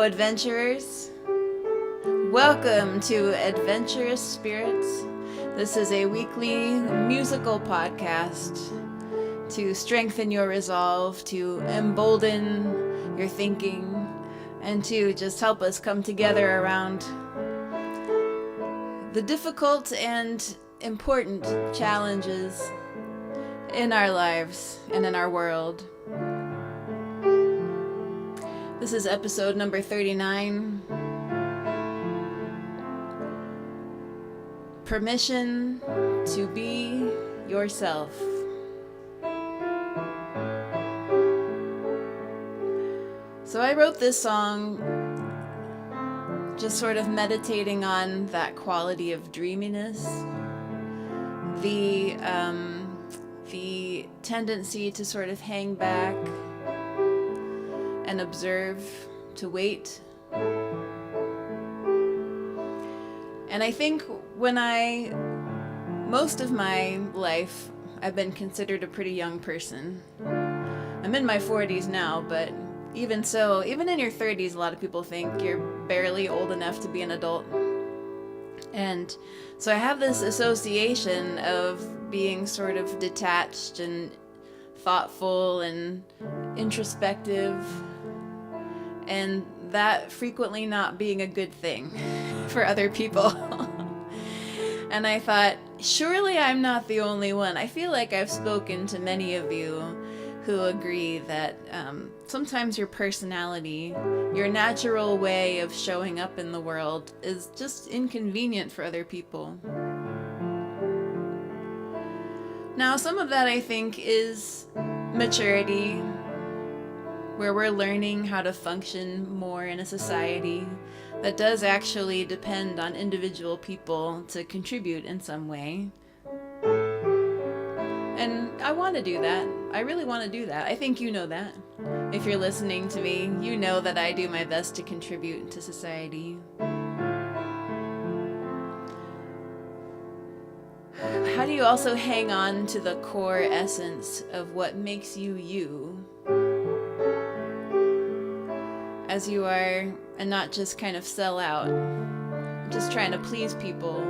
Hello, adventurers. Welcome to Adventurous Spirits. This is a weekly musical podcast to strengthen your resolve, to embolden your thinking, and to just help us come together around the difficult and important challenges in our lives and in our world. This is episode number 39. Permission to be yourself. So I wrote this song just sort of meditating on that quality of dreaminess, the tendency to sort of hang back and observe, to wait. And I think most of my life, I've been considered a pretty young person. I'm in my 40s now, but even so, even in your 30s, a lot of people think you're barely old enough to be an adult. And so I have this association of being sort of detached and thoughtful and introspective, and that frequently not being a good thing for other people. And I thought, surely I'm not the only one. I feel like I've spoken to many of you who agree that sometimes your personality, your natural way of showing up in the world is just inconvenient for other people. Now, some of that I think is maturity, where we're learning how to function more in a society that does actually depend on individual people to contribute in some way. And I want to do that. I really want to do that. I think you know that. If you're listening to me, you know that I do my best to contribute to society. How do you also hang on to the core essence of what makes you you, as you are, and not just kind of sell out, just trying to please people,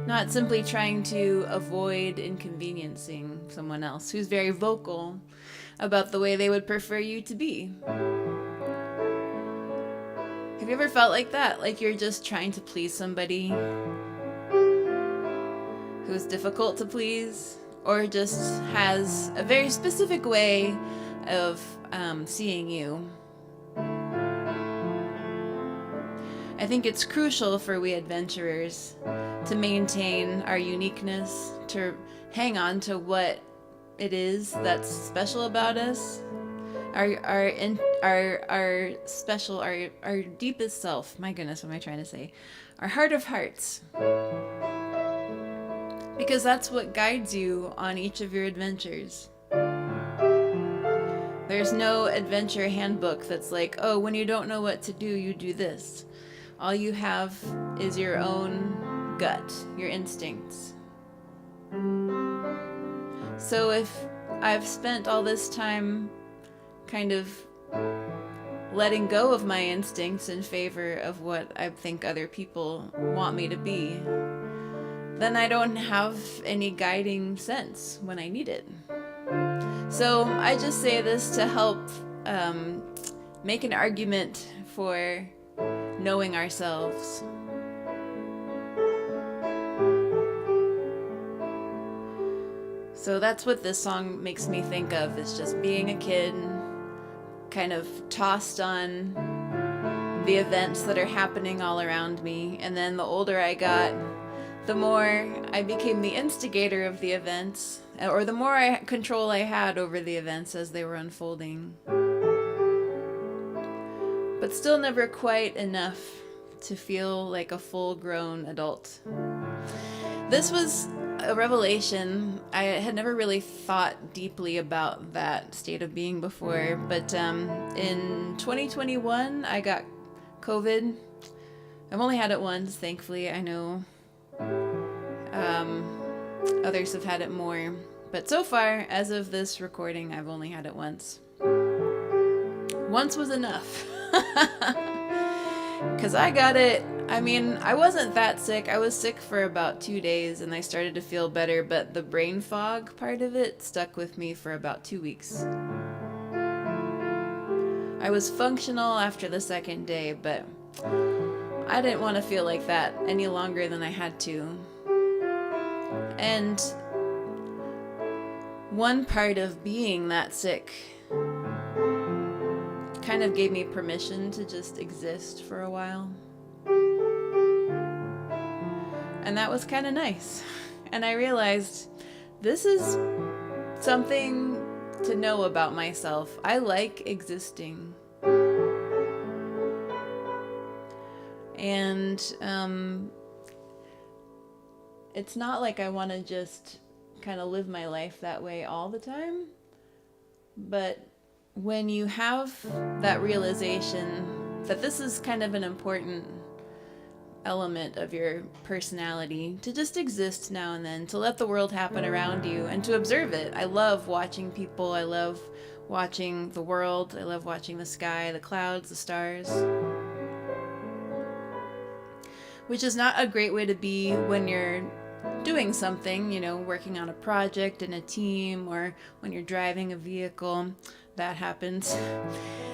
not simply trying to avoid inconveniencing someone else who's very vocal about the way they would prefer you to be? Have you ever felt like that? Like you're just trying to please somebody who's difficult to please, or just has a very specific way of seeing you? I think it's crucial for we adventurers to maintain our uniqueness, to hang on to what it is that's special about us, our special, our deepest self. My goodness, what am I trying to say? Our heart of hearts. Because that's what guides you on each of your adventures. There's no adventure handbook that's like, oh, when you don't know what to do, you do this. All you have is your own gut, your instincts. So if I've spent all this time kind of letting go of my instincts in favor of what I think other people want me to be, then I don't have any guiding sense when I need it. So I just say this to help make an argument for knowing ourselves. So that's what this song makes me think of, is just being a kid, kind of tossed on the events that are happening all around me. And then the older I got, the more I became the instigator of the events, or the more control I had over the events as they were unfolding. But still never quite enough to feel like a full-grown adult. This was a revelation. I had never really thought deeply about that state of being before, but in 2021, I got COVID. I've only had it once, thankfully. I know others have had it more, but so far, as of this recording, I've only had it once. once was enough. Because I got it. I mean, I wasn't that sick. I was sick for about 2 days and I started to feel better, but the brain fog part of it stuck with me for about 2 weeks. I was functional after the second day, but I didn't want to feel like that any longer than I had to. And one part of being that sick kind of gave me permission to just exist for a while. And that was kind of nice. And I realized this is something to know about myself. I like existing. And it's not like I want to just kind of live my life that way all the time. But when you have that realization that this is kind of an important element of your personality, to just exist now and then, to let the world happen around you and to observe it. I love watching people. I love watching the world. I love watching the sky, the clouds, the stars. Which is not a great way to be when you're doing something, you know, working on a project in a team, or when you're driving a vehicle. That happens.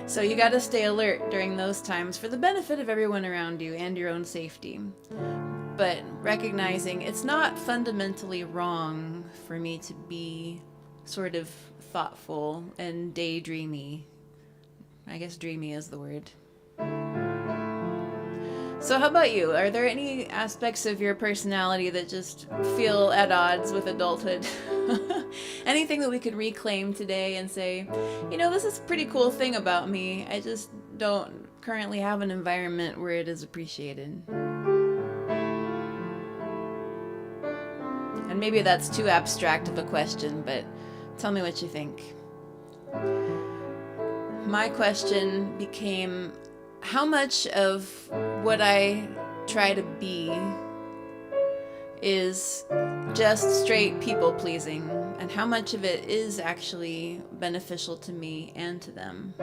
So you got to stay alert during those times for the benefit of everyone around you and your own safety. But recognizing it's not fundamentally wrong for me to be sort of thoughtful and daydreamy. I guess dreamy is the word. So how about you? Are there any aspects of your personality that just feel at odds with adulthood? Anything that we could reclaim today and say, you know, this is a pretty cool thing about me. I just don't currently have an environment where it is appreciated. And maybe that's too abstract of a question, but tell me what you think. My question became, how much of what I try to be is just straight people pleasing, and how much of it is actually beneficial to me and to them?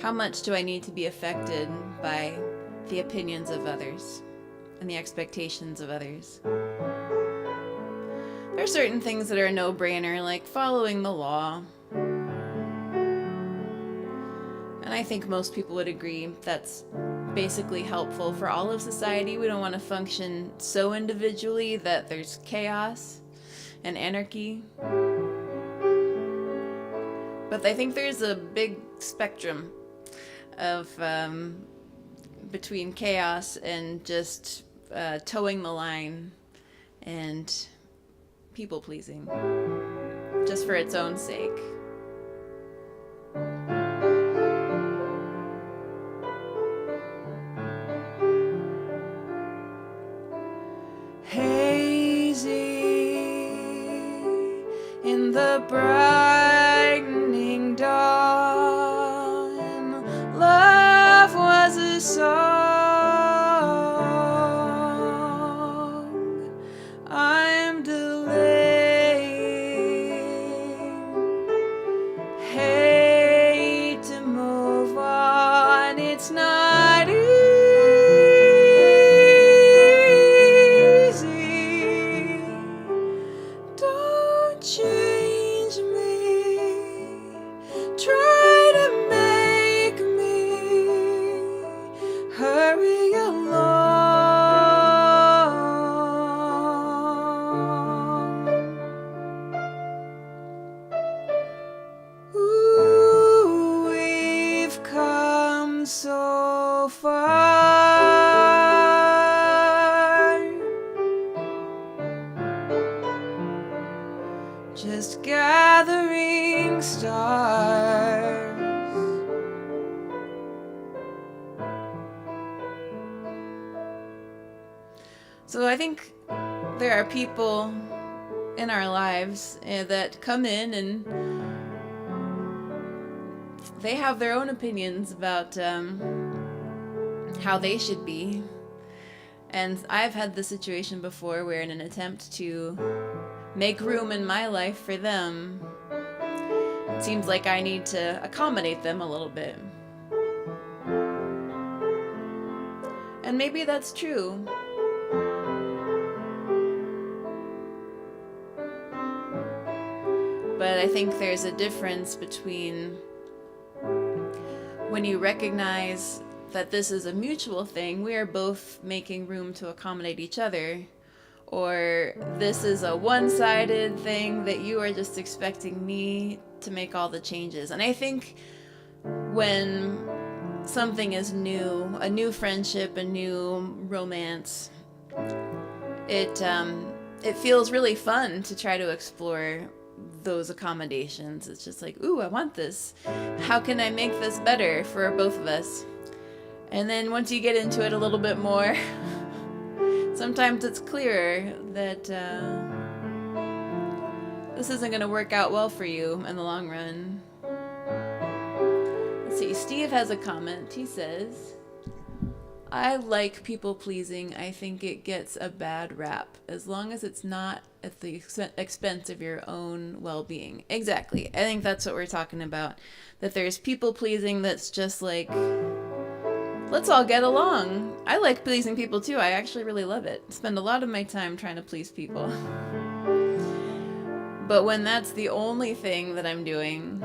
How much do I need to be affected by the opinions of others and the expectations of others? There are certain things that are a no-brainer, like following the law. And I think most people would agree that's basically helpful for all of society. We don't want to function so individually that there's chaos and anarchy. But I think there's a big spectrum of between chaos and just towing the line and people pleasing just for its own sake. In the brightening dawn, love was a song. I'm delaying, hate to move on. It's not easy. Don't change me, try to make me hurry along. Ooh, we've come so far, just gathering stars. So I think there are people in our lives that come in and they have their own opinions about how they should be. And I've had the situation before where, in an attempt to make room in my life for them, it seems like I need to accommodate them a little bit. And maybe that's true. But I think there's a difference between when you recognize that this is a mutual thing, we are both making room to accommodate each other, or this is a one-sided thing that you are just expecting me to make all the changes. And I think when something is new, a new friendship, a new romance, it feels really fun to try to explore those accommodations. It's just like, ooh, I want this. How can I make this better for both of us? And then once you get into it a little bit more, sometimes it's clearer that this isn't going to work out well for you in the long run. Let's see, Steve has a comment. He says, I like people pleasing. I think it gets a bad rap as long as it's not at the expense of your own well-being. Exactly. I think that's what we're talking about. That there's people pleasing that's just like, let's all get along. I like pleasing people too. I actually really love it. Spend a lot of my time trying to please people. But when that's the only thing that I'm doing,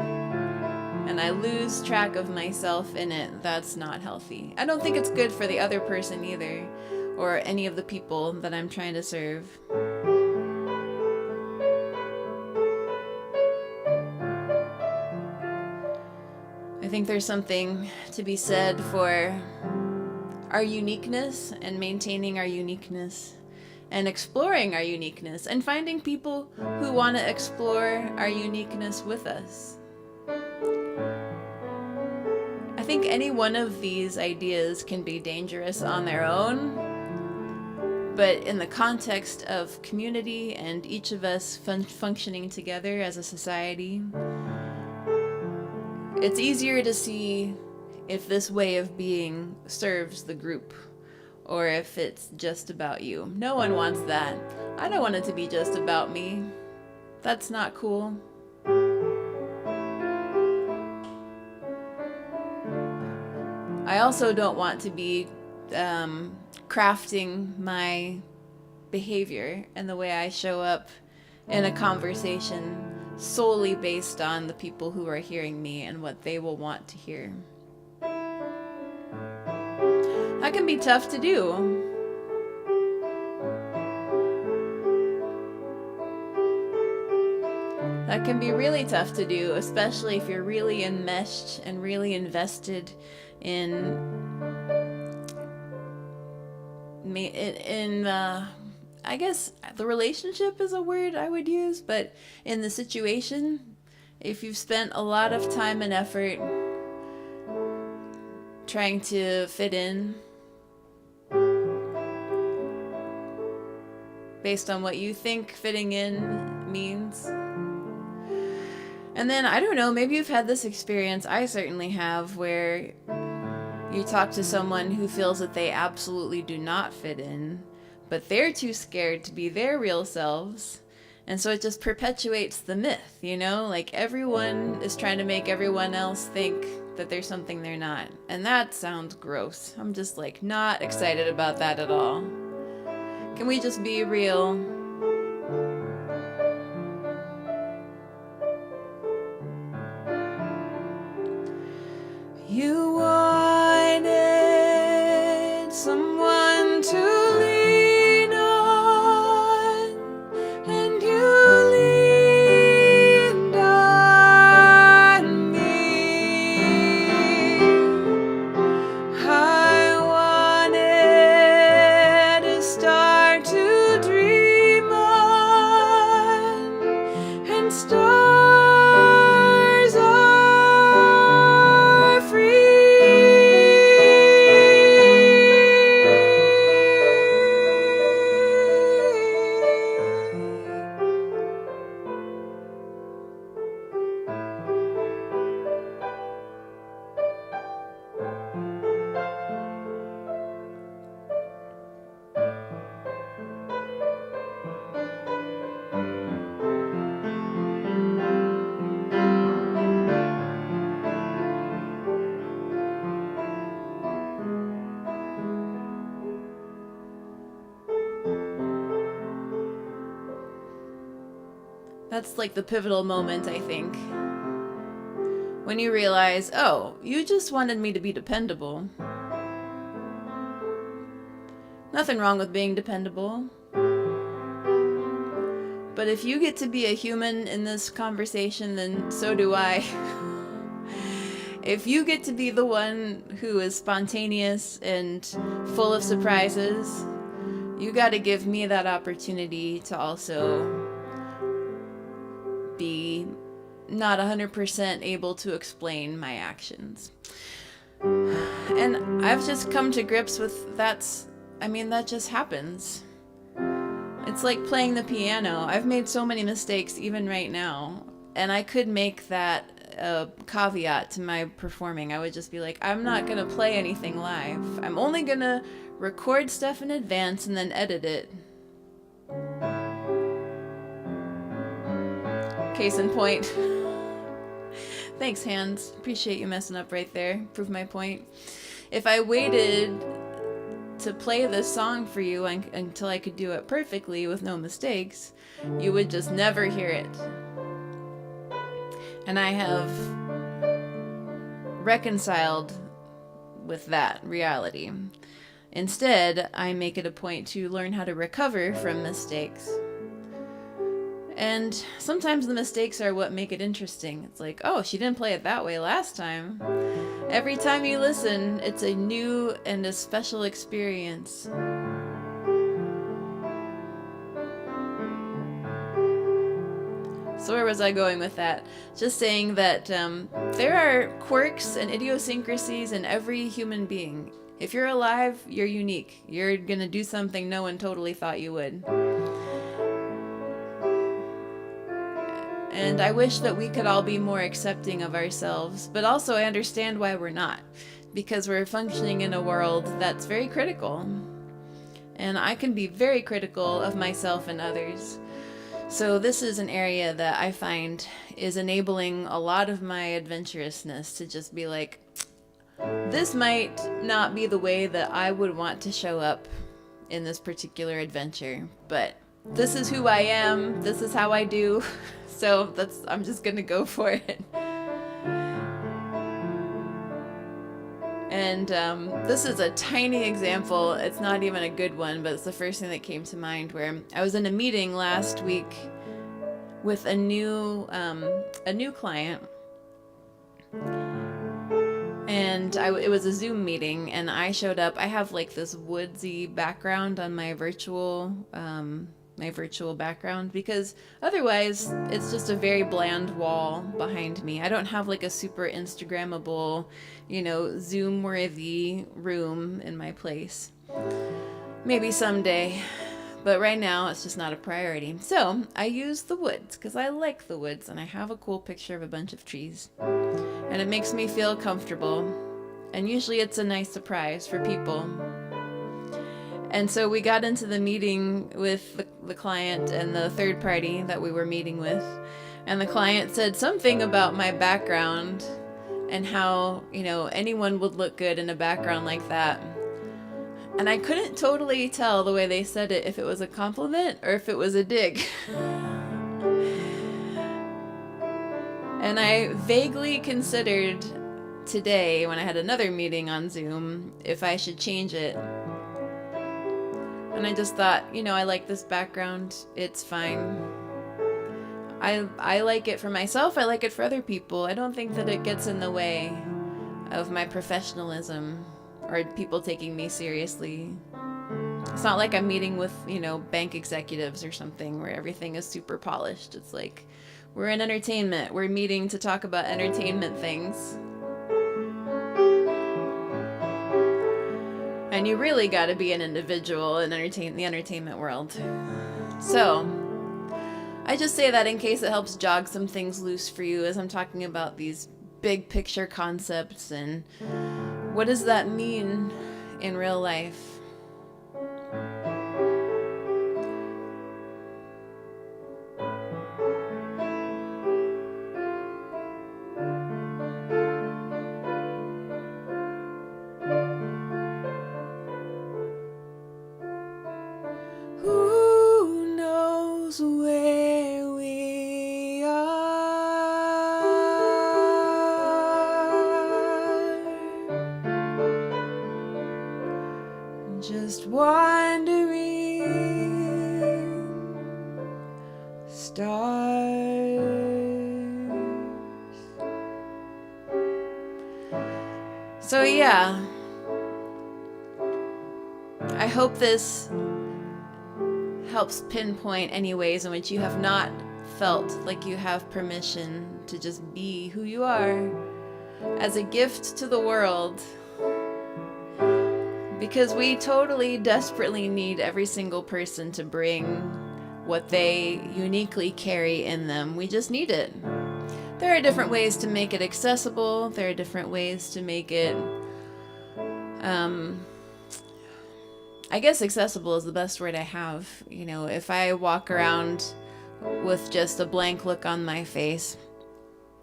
and I lose track of myself in it, that's not healthy. I don't think it's good for the other person either, or any of the people that I'm trying to serve. I think there's something to be said for our uniqueness and maintaining our uniqueness and exploring our uniqueness and finding people who want to explore our uniqueness with us. I think any one of these ideas can be dangerous on their own, but in the context of community and each of us functioning together as a society, it's easier to see if this way of being serves the group or if it's just about you. No one wants that. I don't want it to be just about me. That's not cool. I also don't want to be crafting my behavior and the way I show up in a conversation solely based on the people who are hearing me and what they will want to hear. That can be tough to do. That can be really tough to do, especially if you're really enmeshed and really invested in I guess the relationship is a word I would use, but in the situation, if you've spent a lot of time and effort trying to fit in based on what you think fitting in means. And then, I don't know, maybe you've had this experience, I certainly have, where you talk to someone who feels that they absolutely do not fit in, but they're too scared to be their real selves. And so it just perpetuates the myth, you know? Like everyone is trying to make everyone else think that there's something they're not. And that sounds gross. I'm just like not excited about that at all. Can we just be real? You wanted someone to lean on, and you leaned on me. I wanted to start to dream That's like the pivotal moment, I think. When you realize, oh, you just wanted me to be dependable. Nothing wrong with being dependable. But if you get to be a human in this conversation, then so do I. If you get to be the one who is spontaneous and full of surprises, you got to give me that opportunity to also be not 100% able to explain my actions. And I've just come to grips with that just happens. It's like playing the piano. I've made so many mistakes even right now, and I could make that a caveat to my performing. I would just be like, I'm not gonna play anything live. I'm only gonna record stuff in advance and then edit it. Case in point. Thanks, Hans. Appreciate you messing up right there. Prove my point. If I waited to play this song for you until I could do it perfectly with no mistakes, you would just never hear it. And I have reconciled with that reality. Instead, I make it a point to learn how to recover from mistakes. And sometimes the mistakes are what make it interesting. It's like, oh, she didn't play it that way last time. Every time you listen, it's a new and a special experience. So where was I going with that? Just saying that there are quirks and idiosyncrasies in every human being. If you're alive, you're unique. You're gonna do something no one totally thought you would. And I wish that we could all be more accepting of ourselves, but also I understand why we're not, because we're functioning in a world that's very critical. And I can be very critical of myself and others. So this is an area that I find is enabling a lot of my adventurousness to just be like, this might not be the way that I would want to show up in this particular adventure, but this is who I am, this is how I do. So I'm just gonna go for it. And this is a tiny example. It's not even a good one, but it's the first thing that came to mind, where I was in a meeting last week with a new client. And it was a Zoom meeting, and I showed up. I have like this woodsy background on my virtual background, because otherwise it's just a very bland wall behind me. I don't have like a super Instagrammable, Zoom worthy room in my place. Maybe someday, but right now it's just not a priority. So I use the woods because I like the woods, and I have a cool picture of a bunch of trees, and it makes me feel comfortable, and usually it's a nice surprise for people. And so we got into the meeting with the client and the third party that we were meeting with. And the client said something about my background and how, anyone would look good in a background like that. And I couldn't totally tell the way they said it, if it was a compliment or if it was a dig. And I vaguely considered today, when I had another meeting on Zoom, if I should change it. And I just thought, I like this background. It's fine. I like it for myself. I like it for other people. I don't think that it gets in the way of my professionalism or people taking me seriously. It's not like I'm meeting with, bank executives or something where everything is super polished. It's like, we're in entertainment. We're meeting to talk about entertainment things. And you really got to be an individual in the entertainment world. So I just say that in case it helps jog some things loose for you as I'm talking about these big picture concepts and what does that mean in real life. Where we just wandering stars. So yeah, I hope this helps pinpoint any ways in which you have not felt like you have permission to just be who you are as a gift to the world. Because we totally desperately need every single person to bring what they uniquely carry in them. We just need it. There are different ways to make it accessible. There are different ways to make it, I guess accessible is the best word I have. You know, if I walk around with just a blank look on my face,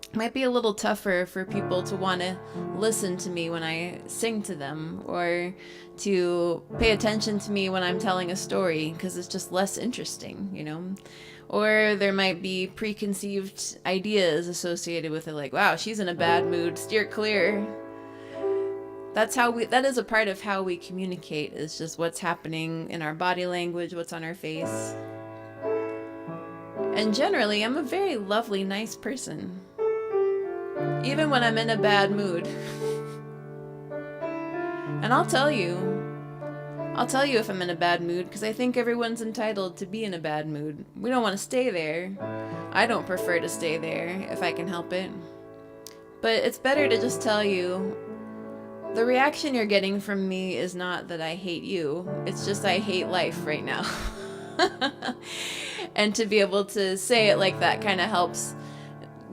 it might be a little tougher for people to want to listen to me when I sing to them, or to pay attention to me when I'm telling a story, because it's just less interesting, you know? Or there might be preconceived ideas associated with it, like, wow, she's in a bad mood, steer clear. That is a part of how we communicate, is just what's happening in our body language, what's on our face. And generally, I'm a very lovely, nice person. Even when I'm in a bad mood. And I'll tell you if I'm in a bad mood, because I think everyone's entitled to be in a bad mood. We don't want to stay there. I don't prefer to stay there if I can help it. But it's better to just tell you, the reaction you're getting from me is not that I hate you. It's just I hate life right now. And to be able to say it like that kind of helps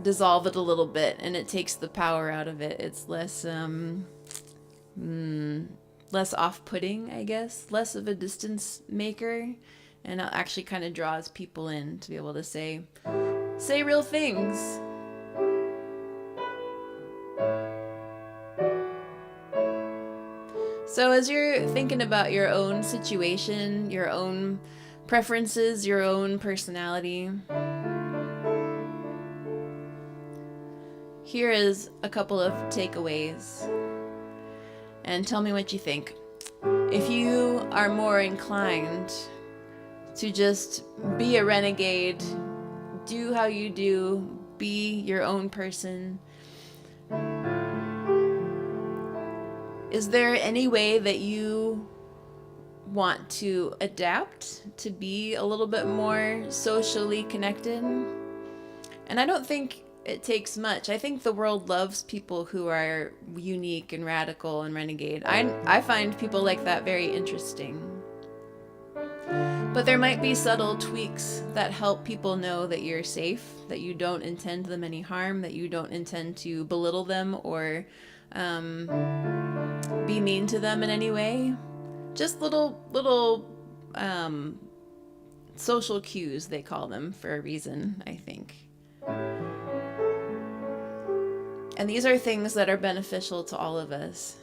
dissolve it a little bit, and it takes the power out of it. It's less less off-putting, I guess, less of a distance maker, and it actually kind of draws people in to be able to say real things. So as you're thinking about your own situation, your own preferences, your own personality, here is a couple of takeaways, and tell me what you think. If you are more inclined to just be a renegade, do how you do, be your own person, is there any way that you want to adapt to be a little bit more socially connected? And I don't think it takes much. I think the world loves people who are unique and radical and renegade. I find people like that very interesting. But there might be subtle tweaks that help people know that you're safe, that you don't intend them any harm, that you don't intend to belittle them or be mean to them in any way. Just little social cues, they call them, for a reason, I think. And these are things that are beneficial to all of us.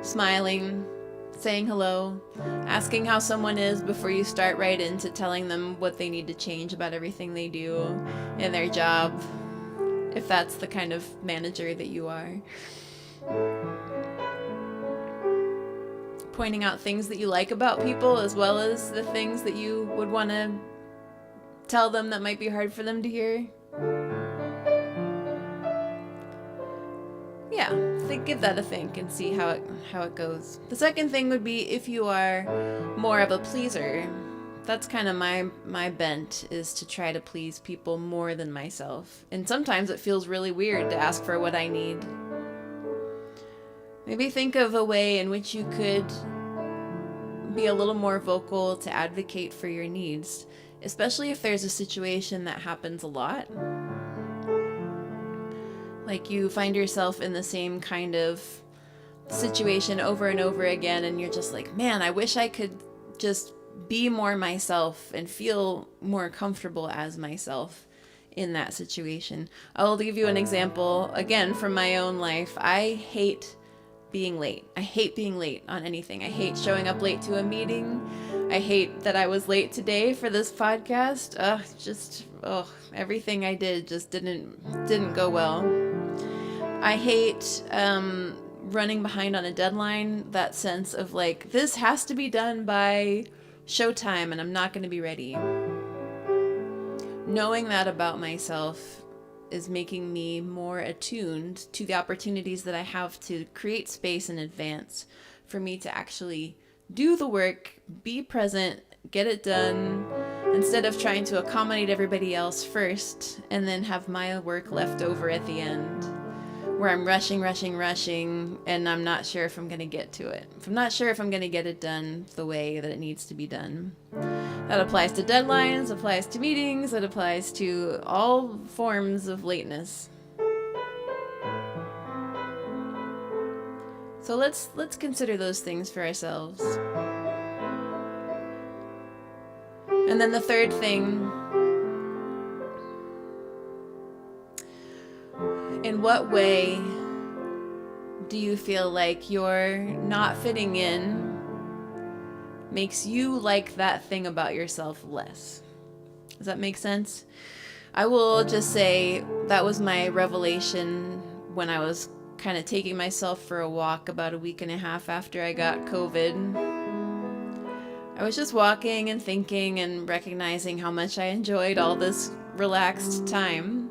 Smiling, saying hello, asking how someone is before you start right into telling them what they need to change about everything they do in their job, if that's the kind of manager that you are. Pointing out things that you like about people, as well as the things that you would want to tell them that might be hard for them to hear. Yeah, give that a think and see how it goes. The second thing would be if you are more of a pleaser. That's kind of my bent, is to try to please people more than myself. And sometimes it feels really weird to ask for what I need. Maybe think of a way in which you could be a little more vocal to advocate for your needs, especially if there's a situation that happens a lot. Like you find yourself in the same kind of situation over and over again, and you're just like, man, I wish I could just be more myself and feel more comfortable as myself in that situation. I'll give you an example, again, from my own life. I hate being late. I hate being late on anything. I hate showing up late to a meeting. I hate that I was late today for this podcast. Everything I did just didn't go well. I hate running behind on a deadline, that sense of like, this has to be done by showtime and I'm not going to be ready. Knowing that about myself is making me more attuned to the opportunities that I have to create space in advance for me to actually do the work, be present, get it done, instead of trying to accommodate everybody else first and then have my work left over at the end, where I'm rushing, and I'm not sure if I'm going to get to it. If I'm not sure if I'm going to get it done the way that it needs to be done. That applies to deadlines, applies to meetings, it applies to all forms of lateness. So let's consider those things for ourselves. And then the third thing, in what way do you feel like you're not fitting in makes you like that thing about yourself less? Does that make sense? I will just say that was my revelation when I was kind of taking myself for a walk about a week and a half after I got COVID. I was just walking and thinking and recognizing how much I enjoyed all this relaxed time.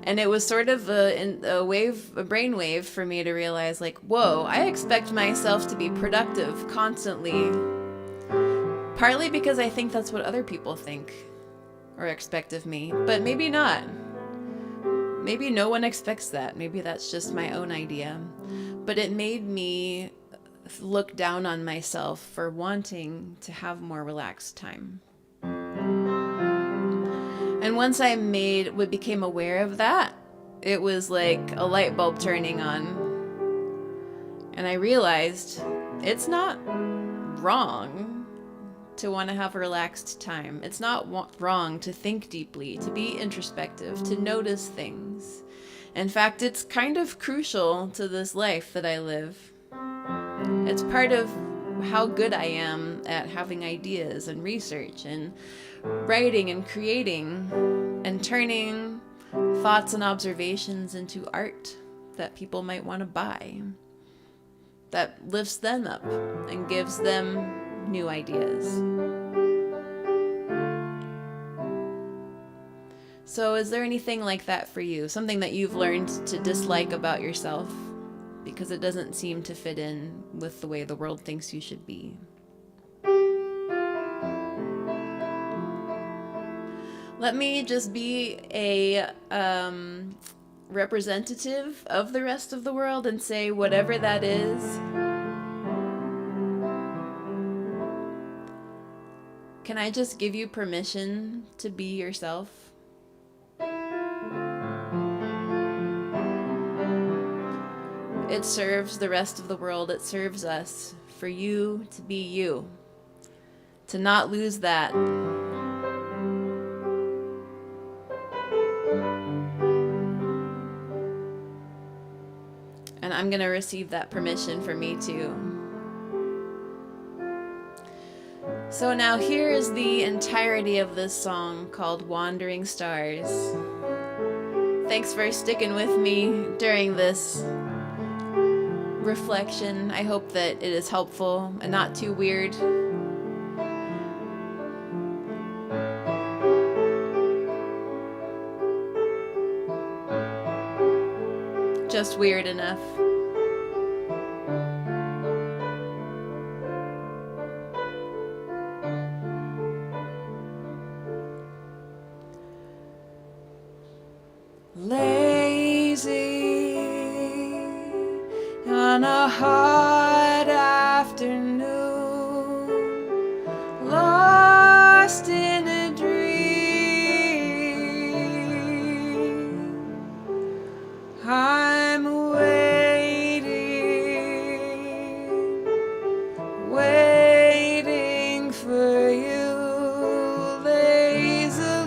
And it was sort of a brainwave for me to realize, like, whoa, I expect myself to be productive constantly. Partly because I think that's what other people think or expect of me, but maybe not. Maybe no one expects that. Maybe that's just my own idea. But it made me look down on myself for wanting to have more relaxed time. And once I became aware of that, it was like a light bulb turning on. And I realized it's not wrong to want to have a relaxed time. It's not wrong to think deeply, to be introspective, to notice things. In fact, it's kind of crucial to this life that I live. It's part of how good I am at having ideas and research and writing and creating and turning thoughts and observations into art that people might want to buy, that lifts them up and gives them new ideas. So is there anything like that for you? Something that you've learned to dislike about yourself because it doesn't seem to fit in with the way the world thinks you should be? Let me just be a representative of the rest of the world and say whatever that is. Can I just give you permission to be yourself? It serves the rest of the world. It serves us for you to be you, to not lose that. And I'm going to receive that permission for me too. So now here is the entirety of this song called Wandering Stars. Thanks for sticking with me during this reflection. I hope that it is helpful and not too weird. Just weird enough. Lazy on a hot afternoon, lost in a dream. I'm waiting for you lazily.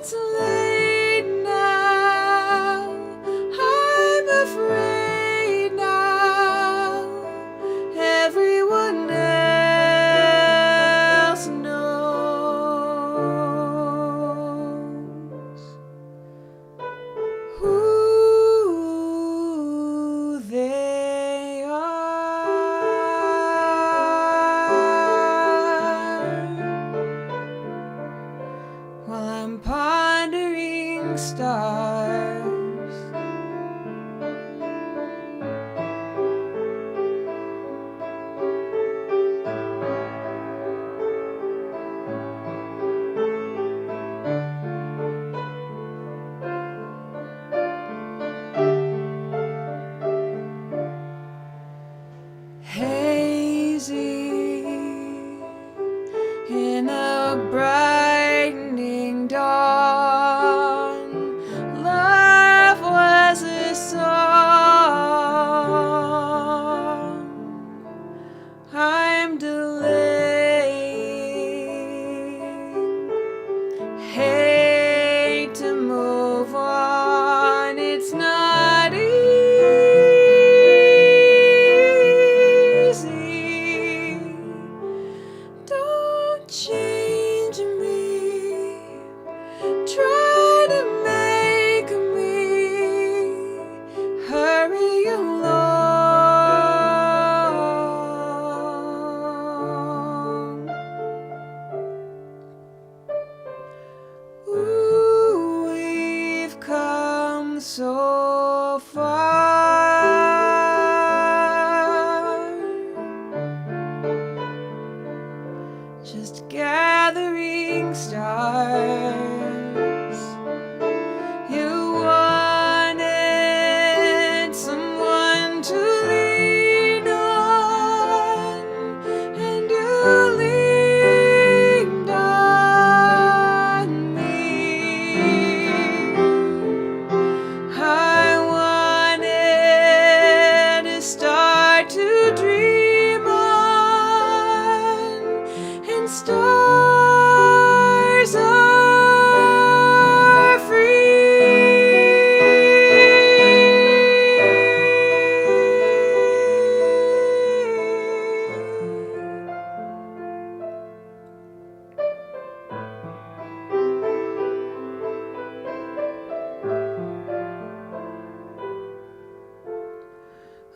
It's late now, some pondering stars. Hazy in a brightening dawn, love was a song. I'm delayed, hate to move on, it's not easy. Don't change me, try to make me hurry along. Ooh, we've come so far, just gathering stars. You wanted someone to lean on, and you leaned on me. I wanted a star to dream on, and stars are free.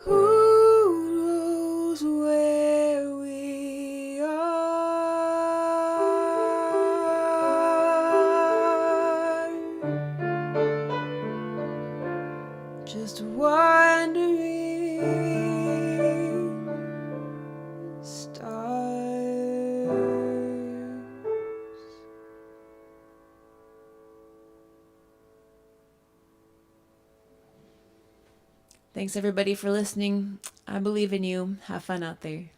Who knows where we are? Just wandering stars. Thanks everybody for listening. I believe in you. Have fun out there.